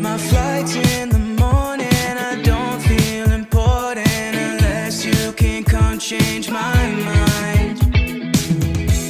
My flight's in the morning. I don't feel important unless you can come change my mind.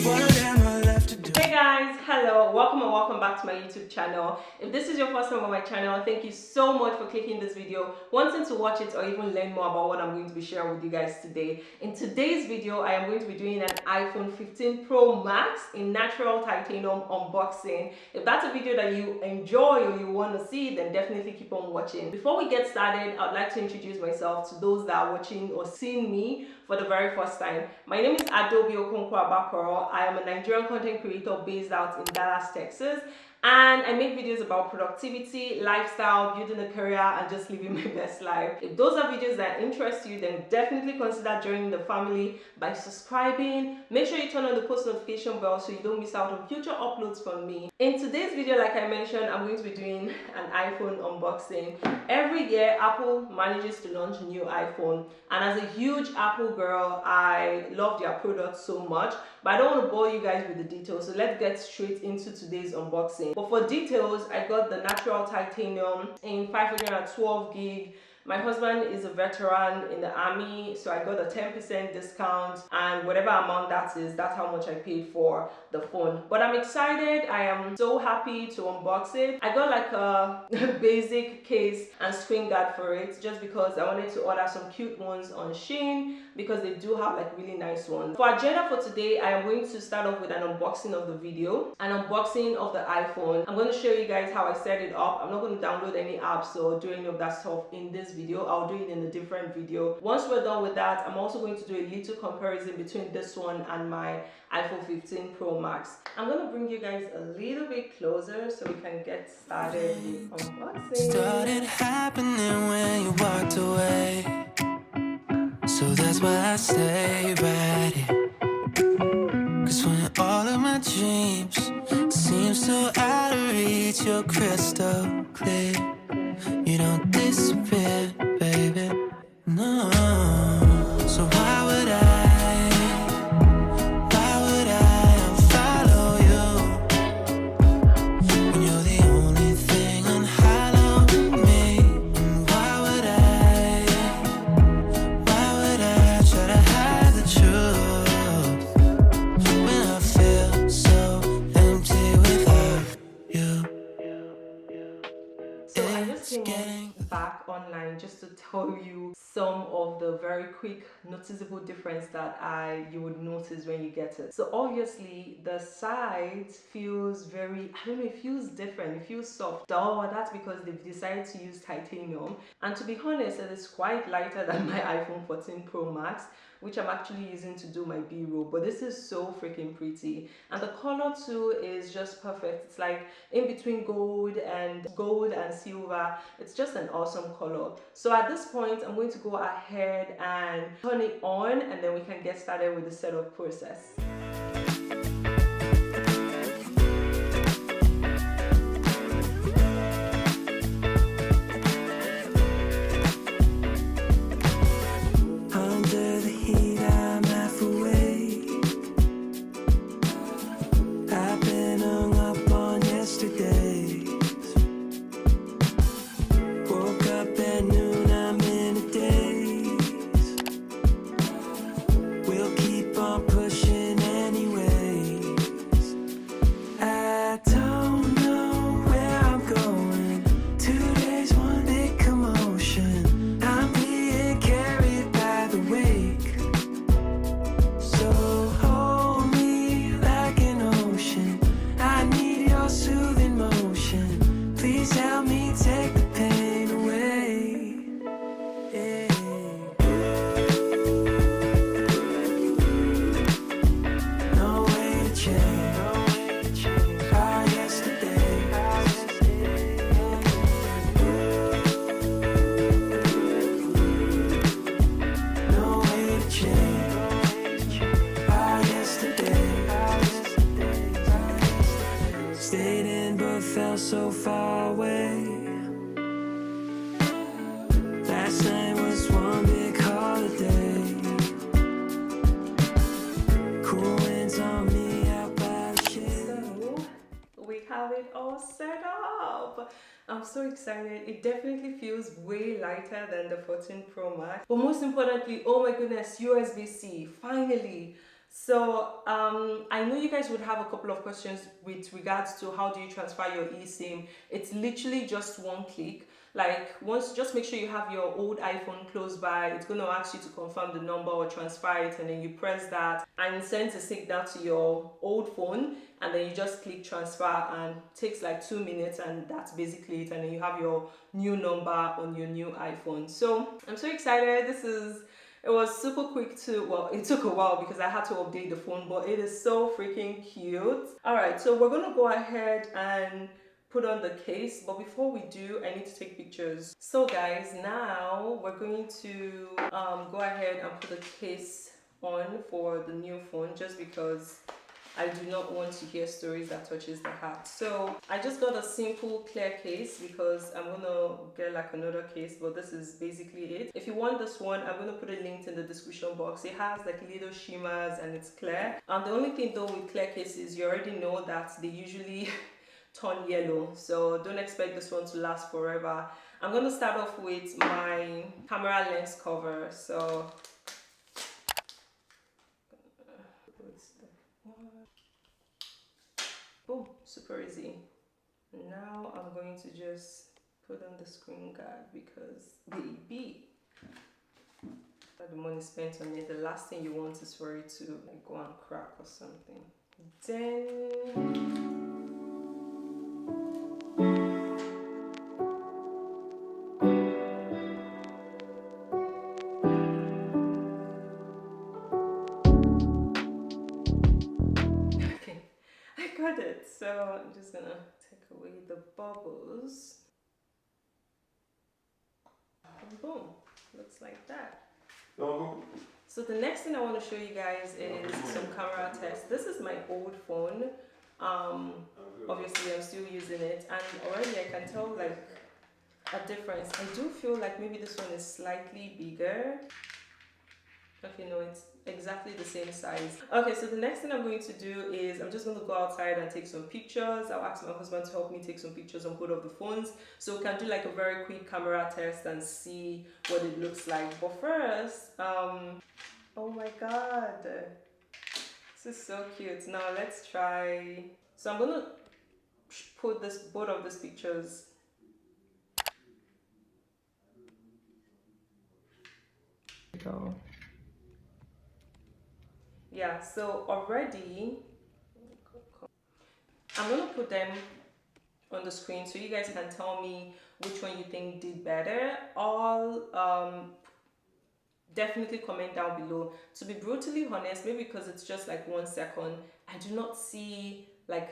What am I left to do? Hey guys, hello, welcome and welcome back to my YouTube channel. If this is your first time on my channel, thank you so much for clicking this video, wanting to watch it or even learn more about what I'm going to be sharing with you guys today. In today's video, I am going to be doing an iPhone 15 Pro Max in natural titanium unboxing. If that's a video that you enjoy or you want to see, then definitely keep on watching. Before we get started, I'd like to introduce myself to those that are watching or seeing me for the very first time. My name is Adobe Okonkwo Abakoro. I am a Nigerian content creator based out in Dallas, Texas. And I make videos about productivity, lifestyle, building a career, and just living my best life. If those are videos that interest you, then definitely consider joining the family by subscribing. Make sure you turn on the post notification bell so you don't miss out on future uploads from me. In today's video, like I mentioned, I'm going to be doing an iPhone unboxing. Every year, Apple manages to launch a new iPhone. And as a huge Apple girl, I love their products so much. But I don't want to bore you guys with the details, so let's get straight into today's unboxing. But for details, I got the natural titanium in 512 gig. My husband is a veteran in the army, so I got a 10% discount, and whatever amount that is, that's how much I paid for the phone. But I'm excited. I am so happy to unbox it. I got like a basic case and screen guard for it just because I wanted to order some cute ones on Shein because they do have like really nice ones. For agenda for today, I am going to start off with an unboxing of the video, an unboxing of the iPhone. I'm going to show you guys how I set it up. I'm not going to download any apps or do any of that stuff in this video. I'll do it in a different video. Once we're done with that, I'm also going to do a little comparison between this one and my iPhone 15 Pro Max. I'm going to bring you guys a little bit closer so we can get started with unboxing. Started happening when you walked away, so that's why I stay right here. Cause when all of my dreams seem so out of reach, you're crystal clear. You don't disappear, baby, no. So why would I follow you when you're the only thing unhallowed me? And why would I try to hide the truth when I feel so empty without you? So I just came back online just to tell you some of the very quick noticeable difference that you would notice when you get it. So obviously the side feels very, I don't know, it feels different, it feels soft. Oh, that's because they've decided to use titanium. And to be honest, it is quite lighter than my iPhone 14 Pro Max, which I'm actually using to do my B-roll. But this is so freaking pretty. And the color too is just perfect. It's like in between gold and silver. It's just an awesome color. So at this point, I'm going to go ahead and turn it on, and then we can get started with the setup process. So far away. Last night was one big holiday. Cool winds on me out by the shade. So we have it it all set up. I'm so excited. It definitely feels way lighter than the 14 Pro Max. But most importantly, oh my goodness, USB-C, finally. So I know you guys would have a couple of questions with regards to how do you transfer your eSIM. It's literally just one click. Like once, just make sure you have your old iPhone close by. It's going to ask you to confirm the number or transfer it, and then you press that and it sends a signal to your old phone, and then you just click transfer, and it takes like 2 minutes, and that's basically it, and then you have your new number on your new iPhone. So I'm so excited. It was super quick too. Well, it took a while because I had to update the phone, but it is so freaking cute. All right, so we're gonna go ahead and put on the case, but before we do, I need to take pictures. So guys, now we're going to go ahead and put the case on for the new phone, just because I do not want to hear stories that touches the heart. So I just got a simple clear case because I'm gonna get like another case, but this is basically it. If you want this one, I'm gonna put a link in the description box. It has like little shimmers and it's clear. The only thing though with clear cases, you already know that they usually turn yellow, so don't expect this one to last forever. I'm gonna start off with my camera lens cover. So boom, super easy. Now I'm going to just put on the screen guard because baby, the money spent on it, the last thing you want is for it to like go and crack or something. Then got it. So I'm just gonna take away the bubbles. And boom, looks like that. So the next thing I want to show you guys is some camera tests. This is my old phone. Obviously I'm still using it, and already I can tell like a difference. I do feel like maybe this one is slightly bigger. Okay, no, it's exactly the same size. Okay, so the next thing I'm going to do is I'm just going to go outside and take some pictures. I'll ask my husband to help me take some pictures on both of the phones, so we can do like a very quick camera test and see what it looks like. But first, oh my god, this is so cute. Now let's try. So I'm going to put both of these pictures. Go. Yeah, so already I'm gonna put them on the screen so you guys can tell me which one you think did better. Definitely comment down below. To be brutally honest, maybe because it's just like 1 second, I do not see like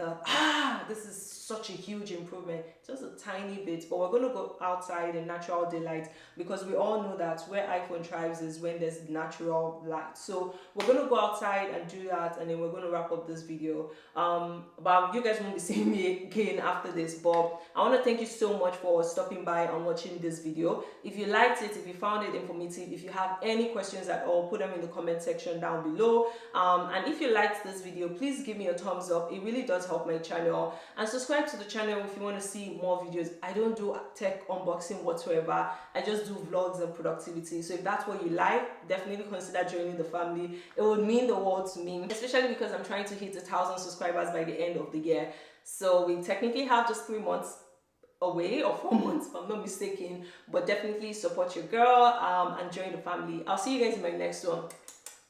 this is such a huge improvement, just a tiny bit. But we're gonna go outside in natural daylight because we all know that where iPhone thrives is when there's natural light. So we're gonna go outside and do that, and then we're gonna wrap up this video. But you guys won't be seeing me again after this. But I want to thank you so much for stopping by and watching this video. If you liked it, if you found it informative, if you have any questions at all, put them in the comment section down below. And if you liked this video, please give me a thumbs up. It really does help my channel, and subscribe to the channel if you want to see more videos. I don't do tech unboxing whatsoever. I just do vlogs and productivity. So if that's what you like, definitely consider joining the family. It would mean the world to me, especially because I'm trying to hit 1,000 subscribers by the end of the year. So we technically have just 3 months away, or 4 months if I'm not mistaken. But definitely support your girl and join the family. I'll see you guys in my next one.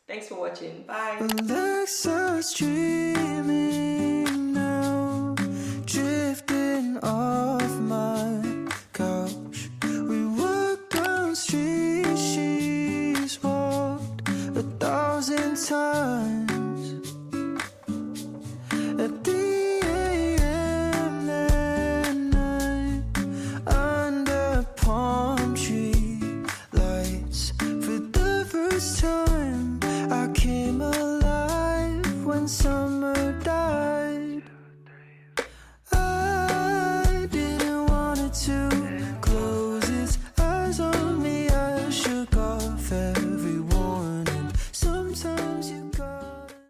Thanks for watching. Bye. Alexa's dreaming now, drifting on.